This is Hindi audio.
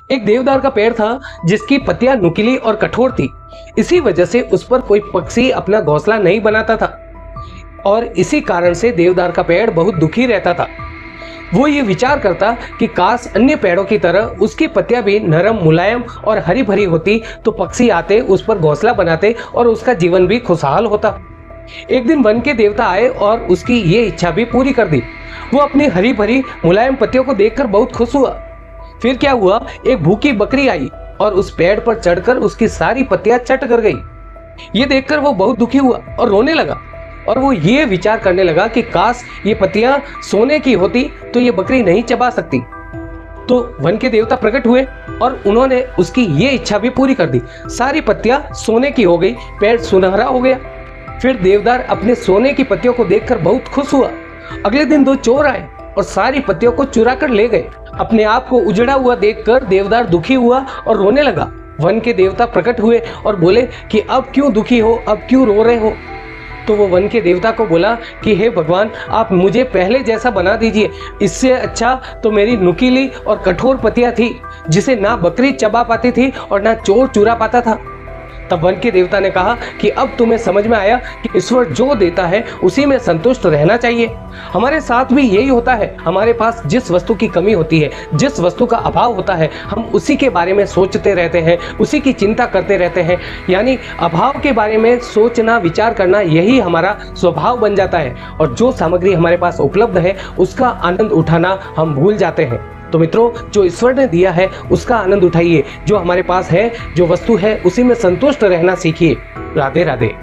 एक देवदार का पेड़ था जिसकी पत्तियां नुकीली और कठोर थी। इसी वजह से उस पर कोई पक्षी अपना घोंसला नहीं बनाता था और इसी कारण से देवदार का पेड़ बहुत दुखी रहता था। वो ये विचार करता कि काश अन्य पेड़ों की तरह उसकी पत्तियां भी नरम, मुलायम और हरी भरी होती तो पक्षी आते, उस पर घोंसला बनाते और उसका जीवन भी खुशहाल होता। एक दिन वन के देवता आए और उसकी ये इच्छा भी पूरी कर दी। वो अपनी हरी भरी मुलायम पत्तियों को देखकर बहुत खुश हुआ। फिर क्या हुआ, एक भूखी बकरी आई और उस पेड़ पर चढ़कर उसकी सारी पत्तियां चट कर गई। ये देखकर वो बहुत दुखी हुआ और रोने लगा और वो ये विचार करने लगा कि काश ये पत्तियां सोने की होती तो ये बकरी नहीं चबा सकती। तो वन के देवता प्रकट हुए और उन्होंने उसकी ये इच्छा भी पूरी कर दी। सारी पत्तियां सोने की हो गई, पेड़ सुनहरा हो गया। फिर देवदार अपने सोने की पत्तियों को देखकर बहुत खुश हुआ। अगले दिन 2 चोर आए और सारी पत्तियों को चुरा कर ले गए। अपने आप को उजड़ा हुआ देखकर देवदार दुखी हुआ और रोने लगा। वन के देवता प्रकट हुए और बोले कि अब क्यों दुखी हो, अब क्यों रो रहे हो। तो वो वन के देवता को बोला कि हे भगवान, आप मुझे पहले जैसा बना दीजिए। इससे अच्छा तो मेरी नुकीली और कठोर पत्तियां थी जिसे ना बकरी चबा पाती थी और ना चोर चुरा पाता था। तब वन के देवता ने कहा कि अब तुम्हें समझ में आया कि ईश्वर जो देता है उसी में संतुष्ट रहना चाहिए। हमारे साथ भी यही होता है। हमारे पास जिस वस्तु की कमी होती है, जिस वस्तु का अभाव होता है, हम उसी के बारे में सोचते रहते हैं, उसी की चिंता करते रहते हैं। यानी अभाव के बारे में सोचना, विचार करना, यही हमारा स्वभाव बन जाता है और जो सामग्री हमारे पास उपलब्ध है उसका आनंद उठाना हम भूल जाते हैं। तो मित्रों, जो ईश्वर ने दिया है उसका आनंद उठाइए। जो हमारे पास है, जो वस्तु है, उसी में संतुष्ट रहना सीखिए। राधे राधे।